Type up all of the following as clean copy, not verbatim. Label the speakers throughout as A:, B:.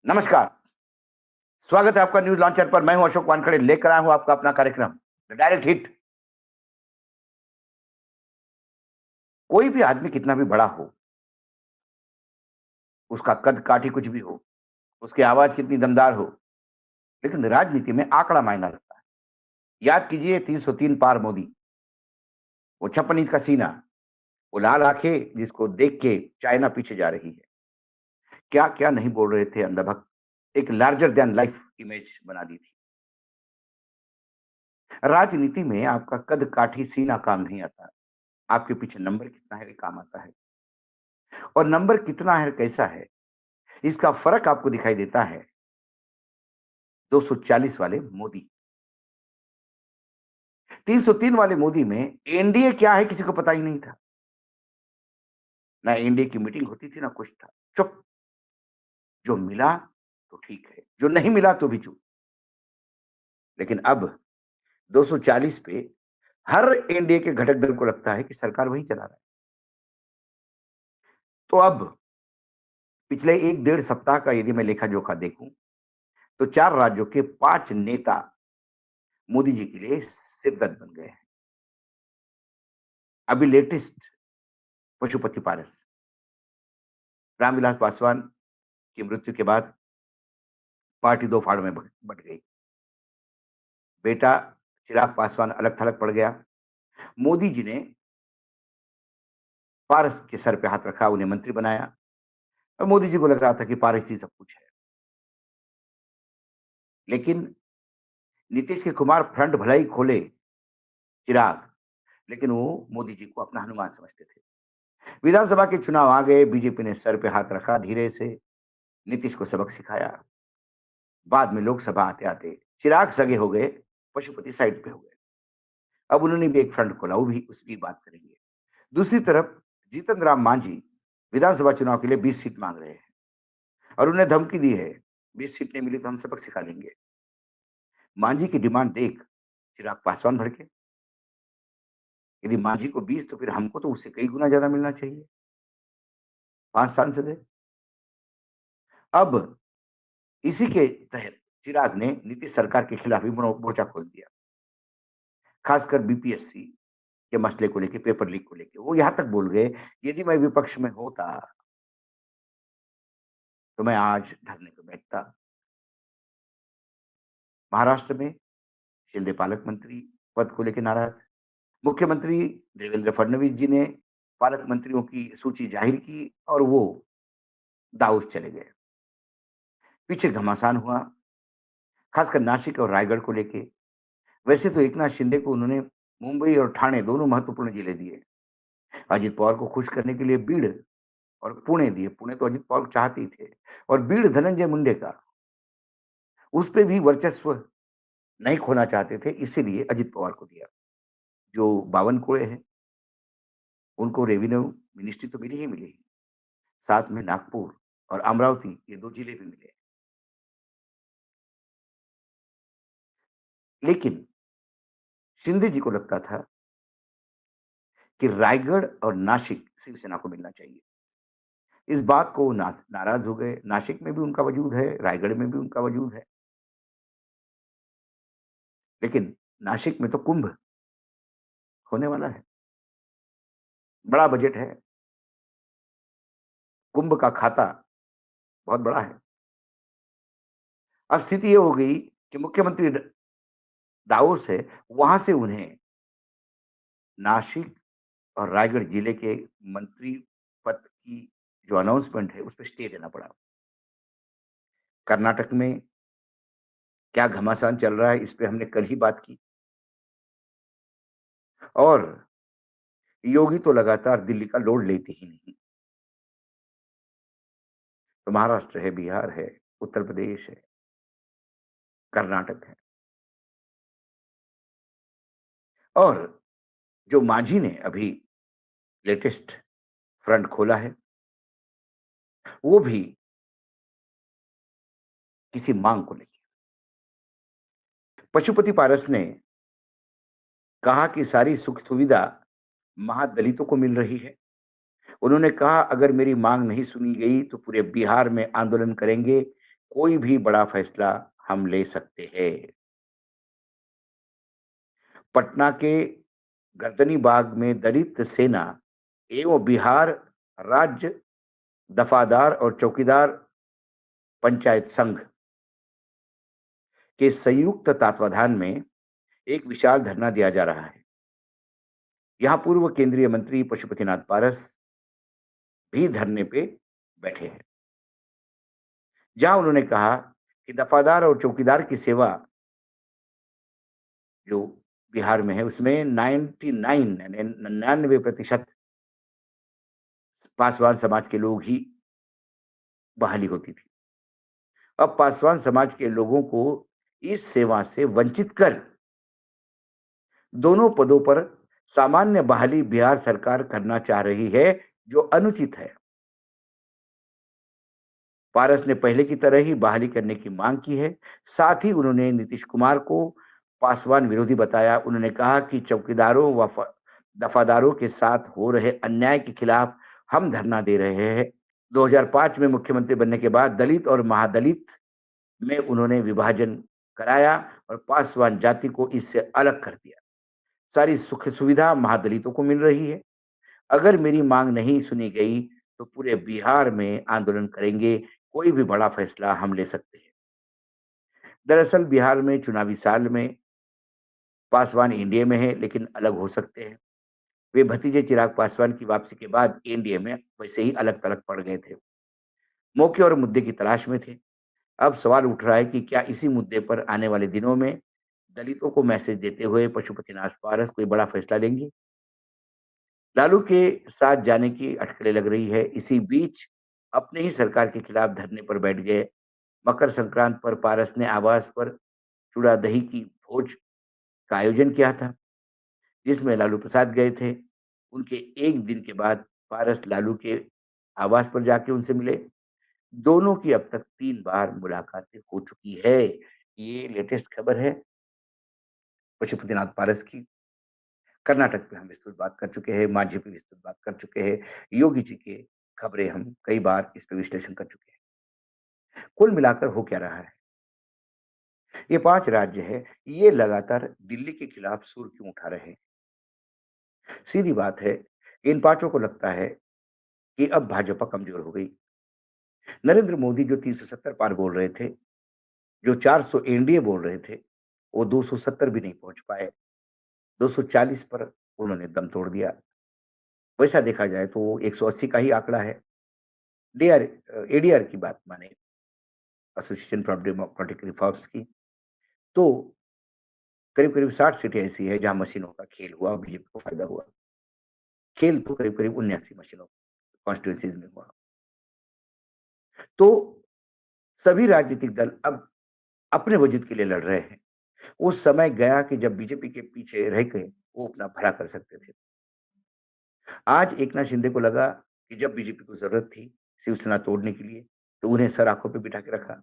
A: नमस्कार, स्वागत है आपका न्यूज़ लॉन्चर पर। मैं हूं अशोक वानखेड़े, लेकर आया हूं आपका अपना कार्यक्रम द डायरेक्ट हिट। कोई भी आदमी कितना भी बड़ा हो, उसका कद-काठी कुछ भी हो, उसकी आवाज़ कितनी दमदार हो, लेकिन राजनीति में आंकड़ा मायना रखता है। याद कीजिए 303 पार मोदी, वो 56 इंच का सीना, वो लाल आंखें जिसको देख के चाइना पीछे जा रही है। क्या-क्या नहीं बोल रहे थे अंधभक्त, एक लार्जर दैन लाइफ इमेज बना दी थी। राजनीति में आपका कद-काठी सीना काम नहीं आता, आपके पीछे नंबर कितना है ये काम आता है। और नंबर कितना है, कैसा है, इसका फ़र्क आपको दिखाई देता है 240 वाले मोदी। 303 वाले मोदी में एनडीए क्या है किसी को पता ही नहीं था। ना एनडीए की मीटिंग होती थी, ना कुछ था। चुप, जो मिला तो ठीक है, जो नहीं मिला तो भी चुप। लेकिन अब 240 पे हर एनडीए के घटक दल को लगता है कि सरकार वही चला रहा है। तो अब पिछले 1 डेढ़ सप्ताह का यदि मैं लेखा-जोखा देखूँ, तो 4 राज्यों के 5 नेता मोदी जी के लिए सिरदर्द बन गए हैं। अभी लेटेस्ट पशुपति पारस, रामविलास पासवान की मृत्यु के बाद पार्टी 2 फाड़ में बँट गई। बेटा चिराग पासवान अलग-थलग पड़ गया। मोदी जी ने पारस के सर पे हाथ रखा, उन्हें मंत्री बनाया और मोदी जी को लग रहा था कि पारस ही सब कुछ है। लेकिन नीतीश के कुमार फ्रंट भले ही खोले चिराग, लेकिन वो मोदी जी को अपना हनुमान समझते थे। विधानसभा के चुनाव आ गए, बीजेपी ने सर पे हाथ रखा धीरे से, नीतीश को सबक सिखाया। बाद में लोकसभा आते-आते चिराग सगे हो गए, पशुपति साइड पे हो गए। अब उन्होंने भी एक फ्रंट खोला, वो भी उसकी बात करेंगे। दूसरी तरफ जीतन राम मांझी विधानसभा चुनाव के लिए 20 सीट मांग रहे हैं और उन्हें धमकी दी है, 20 सीट नहीं मिली तो हम सबक सिखा लेंगे। मांझी की डिमांड देख चिराग पासवान भड़के। यदि मांझी को 20 तो फिर हमको तो उससे कई गुना ज्यादा मिलना चाहिए। 5 सांसद है। अब इसी के तहत चिराग ने नीतीश सरकार के खिलाफ भी मोर्चा खोल दिया, खासकर बीपीएससी के मसले को लेके, पेपर लीक को लेके। वो यहां तक बोल गए, यदि मैं विपक्ष में होता तो मैं आज धरने पे बैठता। महाराष्ट्र में शिंदे पालक मंत्री पद को लेकर नाराज। मुख्यमंत्री देवेंद्र फडणवीस जी ने पालक मंत्रियों की सूची जाहिर की और वो दाऊद चले गए। पीछे घमासान हुआ, खासकर नासिक और रायगढ़ को लेके। वैसे तो एकनाथ शिंदे को उन्होंने मुंबई और ठाणे दोनों महत्वपूर्ण जिले दिए। अजित पवार को खुश करने के लिए बीड़ और पुणे दिए। पुणे तो अजित पवार चाहते ही थे। और बीड़ धनंजय मुंडे का, उस पे भी वर्चस्व नहीं खोना चाहते थे, इसीलिए अजित पवार को दिया। जो बावनकुळे हैं, उनको रेवेन्यू मिनिस्ट्री तो मिली ही मिली। साथ में नागपुर और अमरावती, ये 2 जिले भी मिले। लेकिन शिंदे जी को लगता था कि रायगढ़ और नासिक शिवसेना को मिलना चाहिए। इस बात को वो नाराज हो गए। नासिक में भी उनका वजूद है, रायगढ़ में भी उनका वजूद है। लेकिन नासिक में तो कुंभ होने वाला है। बड़ा बजट है। कुंभ का खाता बहुत बड़ा है। अब स्थिति ये हो गई कि मुख्यमंत्री दावोस है, वहां से उन्हें नासिक और रायगढ़ जिले के मंत्री पद की जो अनाउंसमेंट है, उस पे स्टे देना पड़ा। कर्नाटक में क्या घमासान चल रहा है, इस पे हमने कल ही बात की। और योगी तो लगातार दिल्ली का लोड लेते ही नहीं। तो महाराष्ट्र है, बिहार है, उत्तर प्रदेश है, कर्नाटक है। और जो मांझी ने अभी लेटेस्ट फ्रंट खोला है, वो भी किसी मांग को लेके। पशुपति पारस ने कहा कि सारी सुख सुविधा महादलितों को मिल रही है। उन्होंने कहा, अगर मेरी मांग नहीं सुनी गई तो पूरे बिहार में आंदोलन करेंगे, कोई भी बड़ा फैसला हम ले सकते हैं। पटना के गर्दनी बाग में दलित सेना एवं बिहार राज्य दफादार और चौकीदार पंचायत संघ के संयुक्त तत्वाधान में एक विशाल धरना दिया जा रहा है। यहाँ पूर्व केंद्रीय मंत्री पशुपतिनाथ पारस भी धरने पे बैठे हैं, जहां उन्होंने कहा कि दफादार और चौकीदार की सेवा जो बिहार में है उसमें 99 यानी 99% पासवान समाज के लोग ही बहाली होती थी। अब पासवान समाज के लोगों को इस सेवा से वंचित कर दोनों पदों पर सामान्य बहाली बिहार सरकार करना चाह रही है, जो अनुचित है। पारस ने पहले की तरह ही बहाली करने की मांग की है। साथ ही उन्होंने नीतीश कुमार को पासवान विरोधी बताया। उन्होंने कहा कि चौकीदारों व दफादारों के साथ हो रहे अन्याय के खिलाफ हम धरना दे रहे हैं। 2005 में मुख्यमंत्री बनने के बाद दलित और महादलित में उन्होंने विभाजन कराया और पासवान जाति को इससे अलग कर दिया। सारी सुख सुविधा महादलितों को मिल रही है। अगर मेरी मांग नहीं सुनी गई तो पूरे बिहार में आंदोलन करेंगे। कोई भी बड़ा फैसला हम ले सकते हैं। दरअसल बिहार में चुनावी साल में पासवान एनडीए में है, लेकिन अलग हो सकते हैं। वे भतीजे चिराग पासवान की वापसी के बाद एनडीए में वैसे ही अलग थलग पड़ गए थे। मौके और मुद्दे की तलाश में थे। अब सवाल उठ रहा है कि क्या इसी मुद्दे पर आने वाले दिनों में दलितों को मैसेज देते हुए पशुपतिनाथ पारस कोई बड़ा फैसला लेंगे? लालू के साथ जाने की अटकलें लग रही है। इसी बीच अपने ही सरकार के खिलाफ धरने पर बैठ गए। मकर संक्रांत पर पारस ने आवास पर चूड़ा दही की भोज का आयोजन किया था, जिसमें लालू प्रसाद गए थे। उनके एक दिन के बाद पारस लालू के आवास पर जाके उनसे मिले। दोनों की अब तक 3 बार मुलाकातें हो चुकी है। ये लेटेस्ट खबर है पशुपतिनाथ पारस की। कर्नाटक पे हम विस्तृत बात कर चुके हैं, माझी पे विस्तृत बात कर चुके हैं, योगी जी के खबरें हम कई बार इस पे विश्लेषण कर चुके हैं। कुल मिलाकर हो क्या रहा है? ये 5 राज्य हैं, ये लगातार दिल्ली के खिलाफ सुर क्यों उठा रहे हैं? सीधी बात है, इन पाँचों को लगता है कि अब भाजपा कमज़ोर हो गई। नरेंद्र मोदी जो 370 पार बोल रहे थे, जो 400 एनडीए बोल रहे थे, वो 270 भी नहीं पहुँच पाए। 240 पर उन्होंने दम तोड़ दिया। वैसा देखा जाए तो 180 का ही आंकड़ा है। एडीआर की बात माने, एसोसिएशन फॉर डेमोक्रेटिक रिफॉर्म्स की, तो करीब-करीब 60 सीटें ऐसी हैं जहाँ मशीनों का खेल हुआ और बीजेपी को फ़ायदा हुआ। खेल तो करीब-करीब 79 मशीनों कॉन्स्टिट्यूएंसीज़ में हुआ। तो सभी राजनीतिक दल अब अपने वजूद के लिए लड़ रहे हैं। वो समय गया कि जब बीजेपी के पीछे रह के वो अपना भला कर सकते थे। आज एकनाथ शिंदे को लगा कि जब बीजेपी को ज़रूरत थी शिवसेना तोड़ने के लिए, तो उन्हें सर आँखों पे बिठा के रखा।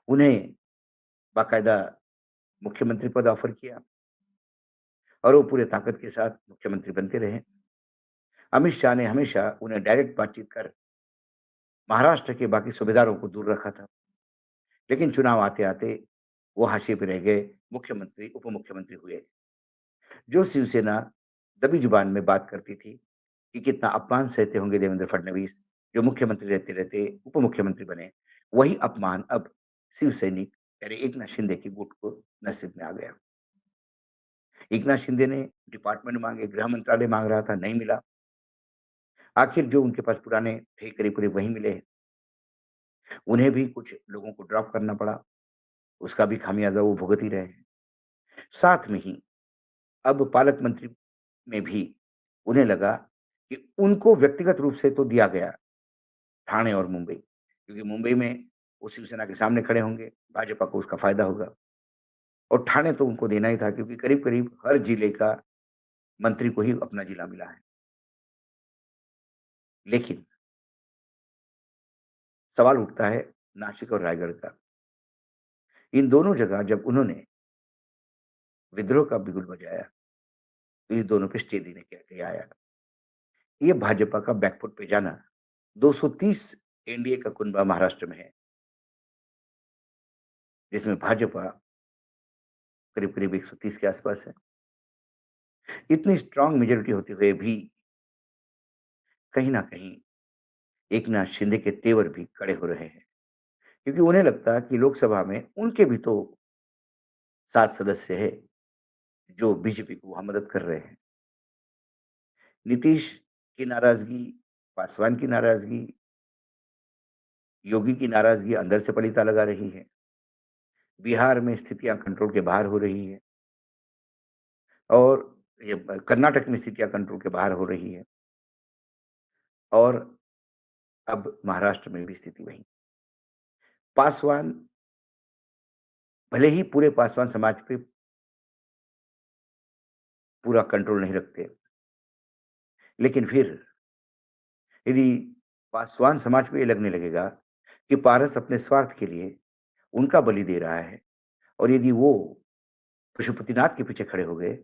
A: उन्हें बाकायदा मुख्यमंत्री पद ऑफ़र किया और वो पूरे ताकत के साथ मुख्यमंत्री बनते रहे। अमित शाह ने हमेशा उन्हें डायरेक्ट बातचीत कर महाराष्ट्र के बाकी सूबेदारों को दूर रखा था। लेकिन चुनाव आते-आते वो हाशिए पे रह गए, मुख्यमंत्री, उप-मुख्यमंत्री हुए। जो शिवसेना दबी जुबान में बात करती थी कि कितना अपमान सहते होंगे देवेंद्र फडणवीस, जो मुख्यमंत्री रहते-रहते उप-मुख्यमंत्री बने, वही अपमान अब शिव सैनिक यानी एकनाथ शिंदे के गुट को नसीब में आ गया। एकनाथ शिंदे ने डिपार्टमेंट माँगे, गृह मंत्रालय माँग रहा था, नहीं मिला। आखिर जो उनके पास पुराने थे करीब-करीब वही मिले। उन्हें भी कुछ लोगों को ड्रॉप करना पड़ा, उसका भी खामियाज़ा वो भुगत ही रहे हैं। साथ में ही अब पालक मंत्री में भी उन्हें लगा कि उनको व्यक्तिगत रूप से तो दिया गया, ठाणे और मुंबई, क्योंकि मुंबई में वो शिवसेना के सामने खड़े होंगे, भाजपा को उसका फ़ायदा होगा और ठाणे तो उनको देना ही था क्योंकि करीब-करीब हर जिले का मंत्री को ही अपना जिला मिला है। लेकिन सवाल उठता है नासिक और रायगढ़ का। इन दोनों जगह जब उन्होंने विद्रोह का बिगुल बजाया, तो इस दोनों पे स्टे देने के लिए आया। ये भाजपा का बैकफुट पे जाना 230 एनडीए का कुनबा महाराष्ट्र में है। जिसमें भाजपा करीब-करीब 130 के आसपास है। इतनी स्ट्रॉन्ग मेजॉरिटी होते हुए भी कहीं न कहीं एकनाथ शिंदे के तेवर भी कड़े हो रहे हैं। क्योंकि उन्हें लगता है कि लोकसभा में उनके भी तो 7 सदस्य हैं, जो बीजेपी को वहाँ मदद कर रहे हैं। नीतीश की नाराज़गी, पासवान की नाराज़गी, योगी की नाराज़गी अंदर से पलीता लगा रही है। बिहार में स्थितियाँ कंट्रोल के बाहर हो रही हैं और ये कर्नाटक में स्थितियाँ कंट्रोल के बाहर हो रही हैं और अब महाराष्ट्र में भी स्थिति वही। पासवान भले ही पूरे पासवान समाज पे पूरा कंट्रोल नहीं रखते, लेकिन फिर यदि पासवान समाज को ये लगने लगेगा कि पारस अपने स्वार्थ के लिए उनका बलि दे रहा है और यदि वो पशुपतिनाथ के पीछे खड़े हो गए,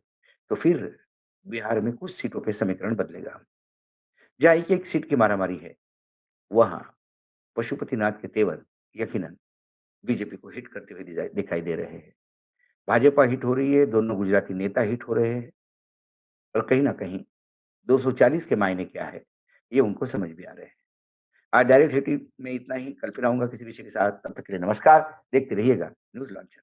A: तो फिर बिहार में कुछ सीटों पे समीकरण बदलेगा। जहाँ एक-एक सीट की मारामारी है, वहाँ पशुपतिनाथ के तेवर यकीनन बीजेपी को हिट करते हुए दिखाई दे रहे हैं। भाजपा हिट हो रही है, दोनों गुजराती नेता हिट हो रहे हैं और कहीं न कहीं 240 के मायने क्या है, ये उनको समझ भी आ रहे हैं। आज डायरेक्ट हिटिंग में इतना ही, कल फिर आऊँगा किसी विषय के साथ, तब तक के लिए नमस्कार, देखते रहिएगा न्यूज़ लॉन्चर।